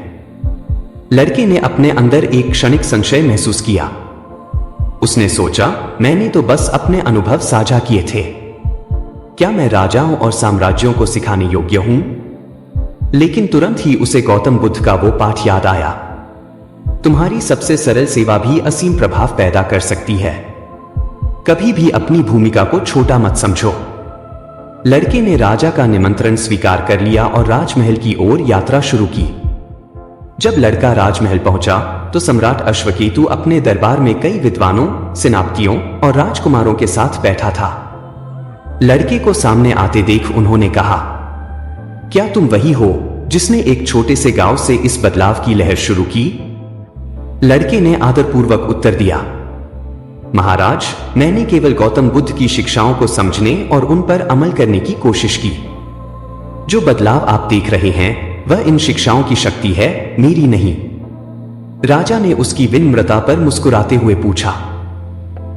लड़के ने अपने अंदर एक क्षणिक संशय महसूस किया। उसने सोचा, मैंने तो बस अपने अनुभव साझा किए थे। क्या मैं राजाओं और साम्राज्यों को सिखाने योग्य हूं? लेकिन तुरंत ही उसे गौतम बुद्ध का वो पाठ याद आया, तुम्हारी सबसे सरल सेवा भी असीम प्रभाव पैदा कर सकती है। कभी भी अपनी भूमिका को छोटा मत समझो। लड़के ने राजा का निमंत्रण स्वीकार कर लिया और राजमहल की ओर यात्रा शुरू की। जब लड़का राजमहल पहुंचा तो सम्राट अश्वकेतु अपने दरबार में कई विद्वानों, सेनापतियों और राजकुमारों के साथ बैठा था। लड़के को सामने आते देख उन्होंने कहा, क्या तुम वही हो जिसने एक छोटे से गांव से इस बदलाव की लहर शुरू की? लड़के ने आदरपूर्वक उत्तर दिया, महाराज, मैंने केवल गौतम बुद्ध की शिक्षाओं को समझने और उन पर अमल करने की कोशिश की। जो बदलाव आप देख रहे हैं वह इन शिक्षाओं की शक्ति है, मेरी नहीं। राजा ने उसकी विनम्रता पर मुस्कुराते हुए पूछा,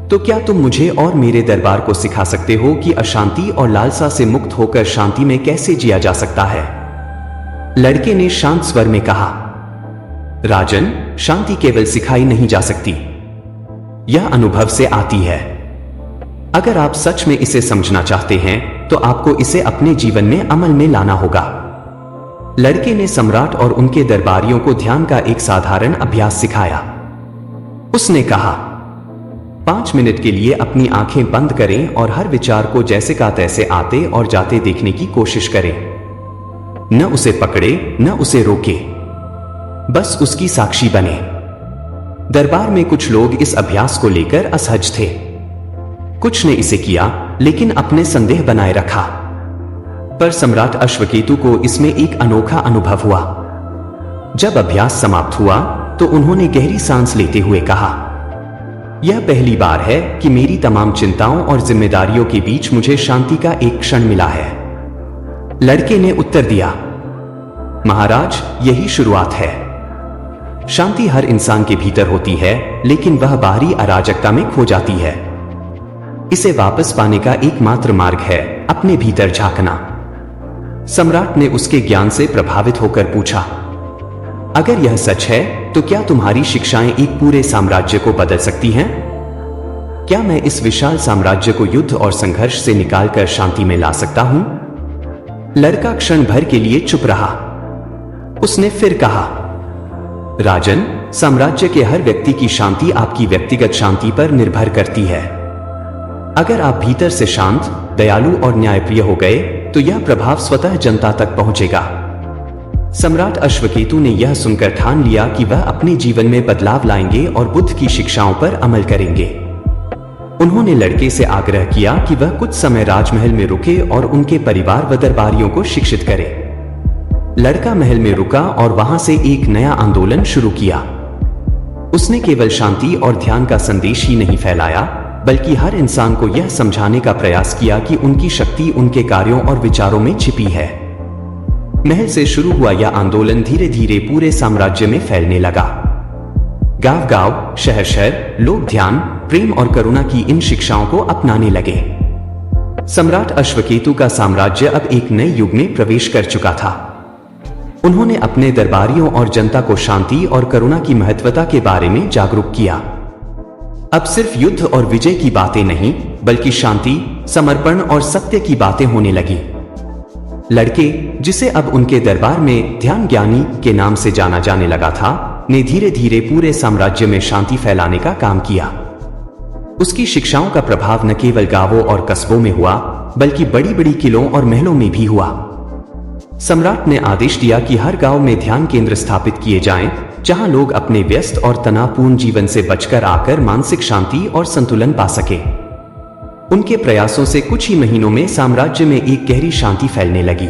तो क्या तुम मुझे और मेरे दरबार को सिखा सकते हो कि अशांति और लालसा से मुक्त होकर शांति में कैसे जिया जा सकता है? लड़के ने शांत स्वर में कहा, राजन, शांति केवल सिखाई नहीं जा सकती, यह अनुभव से आती है। अगर आप सच में इसे समझना चाहते हैं तो आपको इसे अपने जीवन में अमल में लाना होगा। लड़के ने सम्राट और उनके दरबारियों को ध्यान का एक साधारण अभ्यास सिखाया। उसने कहा, 5 मिनट के लिए अपनी आंखें बंद करें और हर विचार को जैसे का तैसे आते और जाते देखने की कोशिश करें। न उसे पकड़े, न उसे रोके, बस उसकी साक्षी बने। दरबार में कुछ लोग इस अभ्यास को लेकर असहज थे। कुछ ने इसे किया लेकिन अपने संदेह बनाए रखा। पर सम्राट अश्वकेतु को इसमें एक अनोखा अनुभव हुआ। जब अभ्यास समाप्त हुआ तो उन्होंने गहरी सांस लेते हुए कहा, यह पहली बार है कि मेरी तमाम चिंताओं और जिम्मेदारियों के बीच मुझे शांति का एक क्षण मिला है। लड़के ने उत्तर दिया, महाराज, यही शुरुआत है। शांति हर इंसान के भीतर होती है, लेकिन वह बाहरी अराजकता में खो जाती है। इसे वापस पाने का एकमात्र मार्ग है अपने भीतर झांकना। सम्राट ने उसके ज्ञान से प्रभावित होकर पूछा, अगर यह सच है तो क्या तुम्हारी शिक्षाएं एक पूरे साम्राज्य को बदल सकती हैं? क्या मैं इस विशाल साम्राज्य को युद्ध और संघर्ष से निकालकर शांति में ला सकता हूं? लड़का क्षण भर के लिए चुप रहा। उसने फिर कहा, राजन, साम्राज्य के हर व्यक्ति की शांति आपकी व्यक्तिगत शांति पर निर्भर करती है। अगर आप भीतर से शांत, दयालु और न्यायप्रिय हो गए तो यह प्रभाव स्वतः जनता तक पहुंचेगा। सम्राट अश्वकेतु ने यह सुनकर ठान लिया कि वह अपने जीवन में बदलाव लाएंगे और बुद्ध की शिक्षाओं पर अमल करेंगे। उन्होंने लड़के से आग्रह किया कि वह कुछ समय राजमहल में रुके और उनके परिवार व दरबारियों को शिक्षित करे। लड़का महल में रुका और वहां से एक नया आंदोलन शुरू किया। उसने केवल शांति और ध्यान का संदेश ही नहीं फैलाया, बल्कि हर इंसान को यह समझाने का प्रयास किया कि उनकी शक्ति उनके कार्यों और विचारों में छिपी है। महल से शुरू हुआ यह आंदोलन धीरे धीरे पूरे साम्राज्य में फैलने लगा। गांव-गांव, शहर-शहर लोग ध्यान, प्रेम और करुणा की इन शिक्षाओं को अपनाने लगे। सम्राट अश्वकेतु का साम्राज्य अब एक नए युग में प्रवेश कर चुका था। उन्होंने अपने दरबारियों और जनता को शांति और करुणा की महत्वता के बारे में जागरूक किया। अब सिर्फ युद्ध और विजय की बातें नहीं, बल्कि शांति, समर्पण और सत्य की बातें होने लगी। लड़के, जिसे अब उनके दरबार में ध्यान ज्ञानी के नाम से जाना जाने लगा था, ने धीरे धीरे पूरे साम्राज्य में शांति फैलाने का काम किया। उसकी शिक्षाओं का प्रभाव न केवल गांवों और कस्बों में हुआ, बल्कि बड़ी बड़ी किलों और महलों में भी हुआ। सम्राट ने आदेश दिया कि हर गांव में ध्यान केंद्र स्थापित किए जाएं, जहां लोग अपने व्यस्त और तनावपूर्ण जीवन से बचकर आकर मानसिक शांति और संतुलन पा सके। उनके प्रयासों से कुछ ही महीनों में साम्राज्य में एक गहरी शांति फैलने लगी।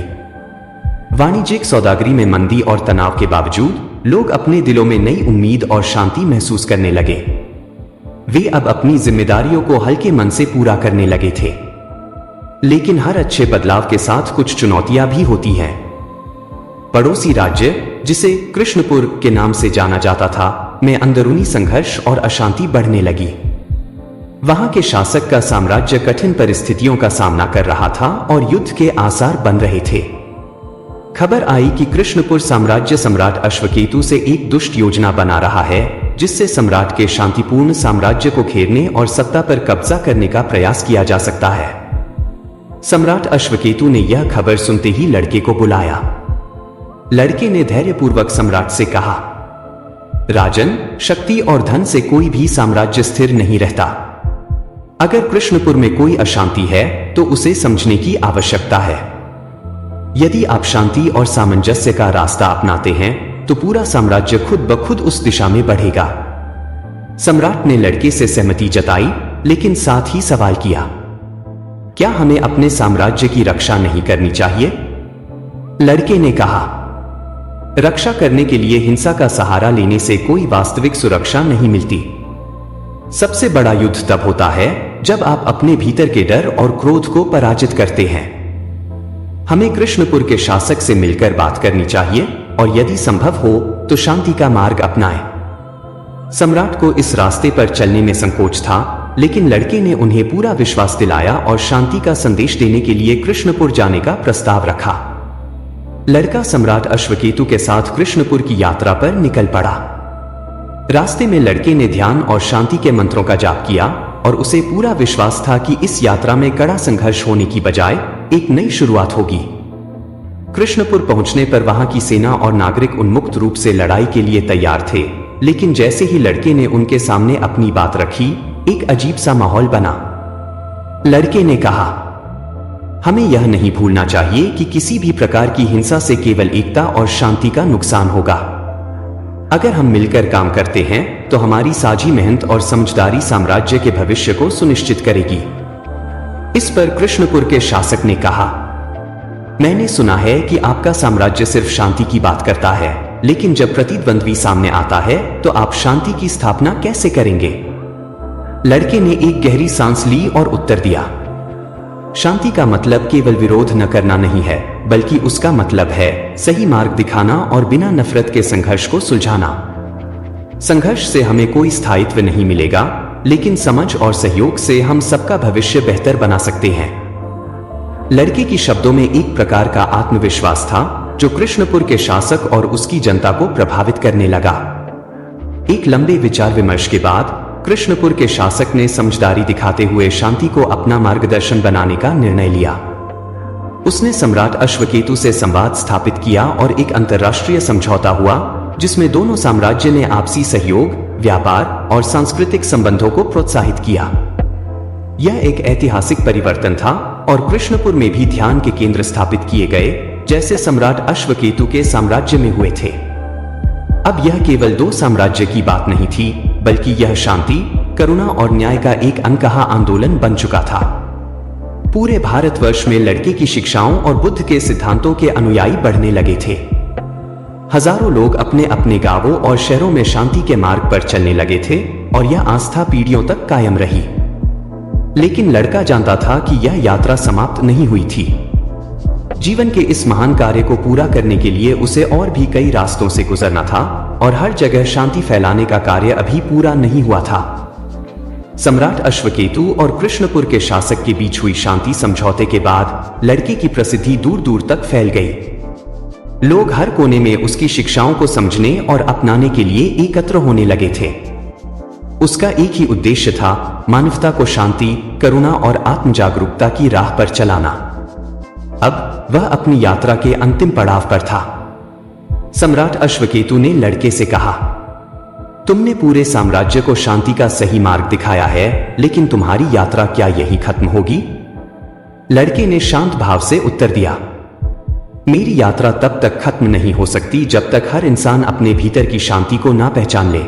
वाणिज्यिक सौदागरी में मंदी और तनाव के बावजूद लोग अपने दिलों में नई उम्मीद और शांति महसूस करने लगे। वे अब अपनी जिम्मेदारियों को हल्के मन से पूरा करने लगे थे। लेकिन हर अच्छे बदलाव के साथ कुछ चुनौतियां भी होती हैं। पड़ोसी राज्य, जिसे कृष्णपुर के नाम से जाना जाता था, में अंदरूनी संघर्ष और अशांति बढ़ने लगी। वहां के शासक का साम्राज्य कठिन परिस्थितियों का सामना कर रहा था और युद्ध के आसार बन रहे थे। खबर आई कि कृष्णपुर साम्राज्य सम्राट अश्वकेतु से एक दुष्ट योजना बना रहा है, जिससे सम्राट के शांतिपूर्ण साम्राज्य को घेरने और सत्ता पर कब्जा करने का प्रयास किया जा सकता है। सम्राट अश्वकेतु ने यह खबर सुनते ही लड़के को बुलाया। लड़के ने धैर्यपूर्वक सम्राट से कहा, राजन, शक्ति और धन से कोई भी साम्राज्य स्थिर नहीं रहता। अगर कृष्णपुर में कोई अशांति है तो उसे समझने की आवश्यकता है। यदि आप शांति और सामंजस्य का रास्ता अपनाते हैं तो पूरा साम्राज्य खुद ब खुद उस दिशा में बढ़ेगा। सम्राट ने लड़के से सहमति जताई, लेकिन साथ ही सवाल किया, क्या हमें अपने साम्राज्य की रक्षा नहीं करनी चाहिए? लड़के ने कहा, रक्षा करने के लिए हिंसा का सहारा लेने से कोई वास्तविक सुरक्षा नहीं मिलती। सबसे बड़ा युद्ध तब होता है जब आप अपने भीतर के डर और क्रोध को पराजित करते हैं। हमें कृष्णपुर के शासक से मिलकर बात करनी चाहिए और यदि संभव हो तो शांति का मार्ग अपनाएं। सम्राट को इस रास्ते पर चलने में संकोच था, लेकिन लड़के ने उन्हें पूरा विश्वास दिलाया और शांति का संदेश देने के लिए कृष्णपुर जाने का प्रस्ताव रखा। लड़का सम्राट अश्वकेतु के साथ कृष्णपुर की यात्रा पर निकल पड़ा। रास्ते में लड़के ने ध्यान और शांति के मंत्रों का जाप किया और उसे पूरा विश्वास था कि इस यात्रा में कड़ा संघर्ष होने की बजाय एक नई शुरुआत होगी। कृष्णपुर पहुंचने पर वहां की सेना और नागरिक उन्मुक्त रूप से लड़ाई के लिए तैयार थे, लेकिन जैसे ही लड़के ने उनके सामने अपनी बात रखी, एक अजीब सा माहौल बना। लड़के ने कहा, हमें यह नहीं भूलना चाहिए कि किसी भी प्रकार की हिंसा से केवल एकता और शांति का नुकसान होगा। अगर हम मिलकर काम करते हैं तो हमारी साझी मेहनत और समझदारी साम्राज्य के भविष्य को सुनिश्चित करेगी। इस पर कृष्णपुर के शासक ने कहा, मैंने सुना है कि आपका साम्राज्य सिर्फ शांति की बात करता है, लेकिन जब प्रतिद्वंद्वी सामने आता है तो आप शांति की स्थापना कैसे करेंगे? लड़के ने एक गहरी सांस ली और उत्तर दिया, शांति का मतलब केवल विरोध न करना नहीं है, बल्कि उसका मतलब है सही मार्ग दिखाना और बिना नफरत के संघर्ष को सुलझाना। संघर्ष से हमें कोई स्थायित्व नहीं मिलेगा, लेकिन समझ और सहयोग से हम सबका भविष्य बेहतर बना सकते हैं। लड़के की शब्दों में एक प्रकार का आत्मविश्वास था जो कृष्णपुर के शासक और उसकी जनता को प्रभावित करने लगा। एक लंबे विचार विमर्श के बाद कृष्णपुर के शासक ने समझदारी दिखाते हुए शांति को अपना मार्गदर्शन बनाने का निर्णय लिया। उसने सम्राट अश्वकेतु से संवाद स्थापित किया और एक अंतर्राष्ट्रीय समझौता हुआ, जिसमें दोनों साम्राज्य ने आपसी सहयोग, व्यापार और सांस्कृतिक संबंधों को प्रोत्साहित किया। यह एक ऐतिहासिक परिवर्तन था और कृष्णपुर में भी ध्यान के केंद्र स्थापित किए गए, जैसे सम्राट अश्वकेतु के साम्राज्य में हुए थे। अब यह केवल दो साम्राज्य की बात नहीं थी, बल्कि यह शांति, करुणा और न्याय का एक अनकहा आंदोलन बन चुका था। पूरे भारतवर्ष में लड़के की शिक्षाओं और बुद्ध के सिद्धांतों के अनुयायी बढ़ने लगे थे। हजारों लोग अपने अपने गांवों और शहरों में शांति के मार्ग पर चलने लगे थे और यह आस्था पीढ़ियों तक कायम रही। लेकिन लड़का जानता था कि यह यात्रा समाप्त नहीं हुई थी। जीवन के इस महान कार्य को पूरा करने के लिए उसे और भी कई रास्तों से गुजरना था और हर जगह शांति फैलाने का कार्य अभी पूरा नहीं हुआ था। सम्राट अश्वकेतु और कृष्णपुर के शासक के बीच हुई शांति समझौते के बाद लड़के की प्रसिद्धि दूर दूर तक फैल गई। लोग हर कोने में उसकी शिक्षाओं को समझने और अपनाने के लिए एकत्र होने लगे थे। उसका एक ही उद्देश्य था, मानवता को शांति, करुणा और आत्म जागरूकता की राह पर चलाना। अब वह अपनी यात्रा के अंतिम पड़ाव पर था। सम्राट अश्वकेतु ने लड़के से कहा, तुमने पूरे साम्राज्य को शांति का सही मार्ग दिखाया है, लेकिन तुम्हारी यात्रा क्या यही खत्म होगी? लड़के ने शांत भाव से उत्तर दिया, मेरी यात्रा तब तक खत्म नहीं हो सकती जब तक हर इंसान अपने भीतर की शांति को ना पहचान ले।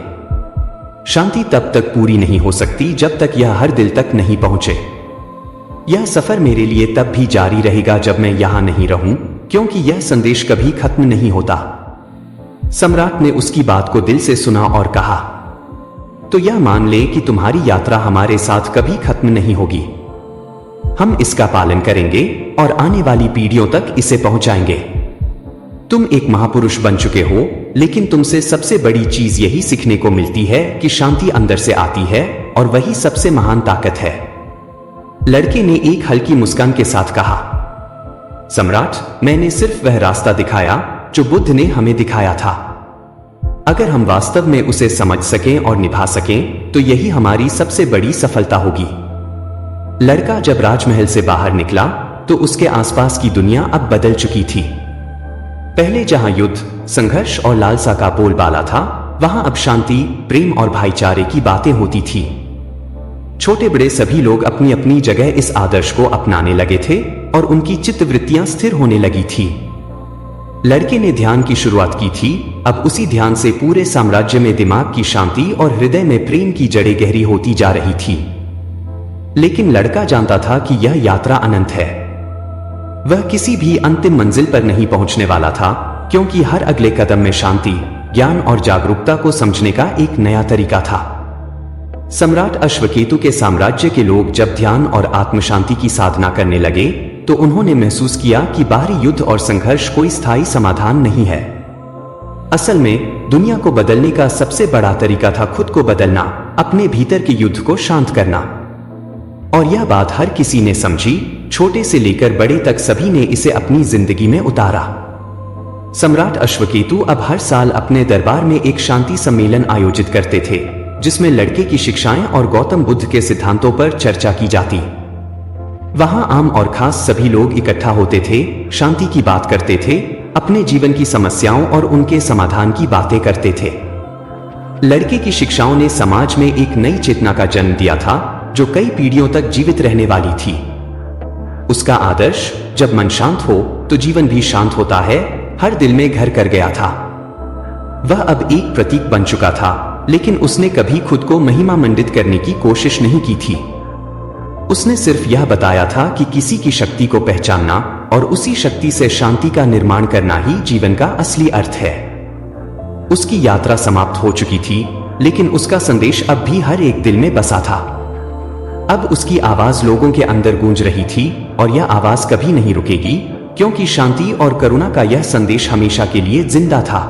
शांति तब तक पूरी नहीं हो सकती जब तक यह हर दिल तक नहीं पहुंचे। यह सफर मेरे लिए तब भी जारी रहेगा जब मैं यहां नहीं रहूं, क्योंकि यह संदेश कभी खत्म नहीं होता। सम्राट ने उसकी बात को दिल से सुना और कहा, तो यह मान ले कि तुम्हारी यात्रा हमारे साथ कभी खत्म नहीं होगी। हम इसका पालन करेंगे और आने वाली पीढ़ियों तक इसे पहुंचाएंगे। तुम एक महापुरुष बन चुके हो, लेकिन तुमसे सबसे बड़ी चीज यही सीखने को मिलती है कि शांति अंदर से आती है और वही सबसे महान ताकत है। लड़के ने एक हल्की मुस्कान के साथ कहा, सम्राट, मैंने सिर्फ वह रास्ता दिखाया जो बुद्ध ने हमें दिखाया था। अगर हम वास्तव में उसे समझ सकें और निभा सकें तो यही हमारी सबसे बड़ी सफलता होगी। लड़का जब राजमहल से बाहर निकला तो उसके आसपास की दुनिया अब बदल चुकी थी। पहले जहां युद्ध, संघर्ष और लालसा का बोलबाला था, वहां अब शांति, प्रेम और भाईचारे की बातें होती थी। छोटे बड़े सभी लोग अपनी अपनी जगह इस आदर्श को अपनाने लगे थे और उनकी चित्तवृत्तियां स्थिर होने लगी थी। लड़के ने ध्यान की शुरुआत की थी। अब उसी ध्यान से पूरे साम्राज्य में दिमाग की शांति और हृदय में प्रेम की जड़ें गहरी होती जा रही थी। लेकिन लड़का जानता था कि यह यात्रा अनंत है। वह किसी भी अंतिम मंजिल पर नहीं पहुंचने वाला था, क्योंकि हर अगले कदम में शांति, ज्ञान और जागरूकता को समझने का एक नया तरीका था। सम्राट अश्वकेतु के साम्राज्य के लोग जब ध्यान और आत्म शांति की साधना करने लगे तो उन्होंने महसूस किया कि बाहरी युद्ध और संघर्ष कोई स्थायी समाधान नहीं है। असल में दुनिया को बदलने का सबसे बड़ा तरीका था खुद को बदलना, अपने भीतर के युद्ध को शांत करना। और यह बात हर किसी ने समझी, छोटे से लेकर बड़े तक सभी ने इसे अपनी जिंदगी में उतारा। सम्राट अश्वकेतु अब हर साल अपने दरबार में एक शांति सम्मेलन आयोजित करते थे, जिसमें लड़के की शिक्षाएं और गौतम बुद्ध के सिद्धांतों पर चर्चा की जाती। वहां आम और खास सभी लोग इकट्ठा होते थे, शांति की बात करते थे, अपने जीवन की समस्याओं और उनके समाधान की बातें करते थे। लड़के की शिक्षाओं ने समाज में एक नई चेतना का जन्म दिया था, जो कई पीढ़ियों तक जीवित रहने वाली थी। उसका आदर्श, जब मन शांत हो तो जीवन भी शांत होता है, हर दिल में घर कर गया था। वह अब एक प्रतीक बन चुका था, लेकिन उसने कभी खुद को महिमा मंडित करने की कोशिश नहीं की थी। उसने सिर्फ यह बताया था कि किसी की शक्ति को पहचानना और उसी शक्ति से शांति का निर्माण करना ही जीवन का असली अर्थ है। उसकी यात्रा समाप्त हो चुकी थी, लेकिन उसका संदेश अब भी हर एक दिल में बसा था। अब उसकी आवाज लोगों के अंदर गूंज रही थी और यह आवाज कभी नहीं रुकेगी, क्योंकि शांति और करुणा का यह संदेश हमेशा के लिए जिंदा था।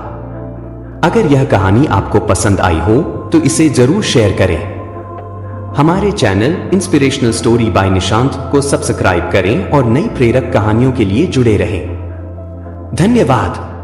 अगर यह कहानी आपको पसंद आई हो तो इसे जरूर शेयर करें। हमारे channel inspirational story by Nishant को सब्सक्राइब करें और नई प्रेरक कहानियों के लिए जुड़े रहें। धन्यवाद।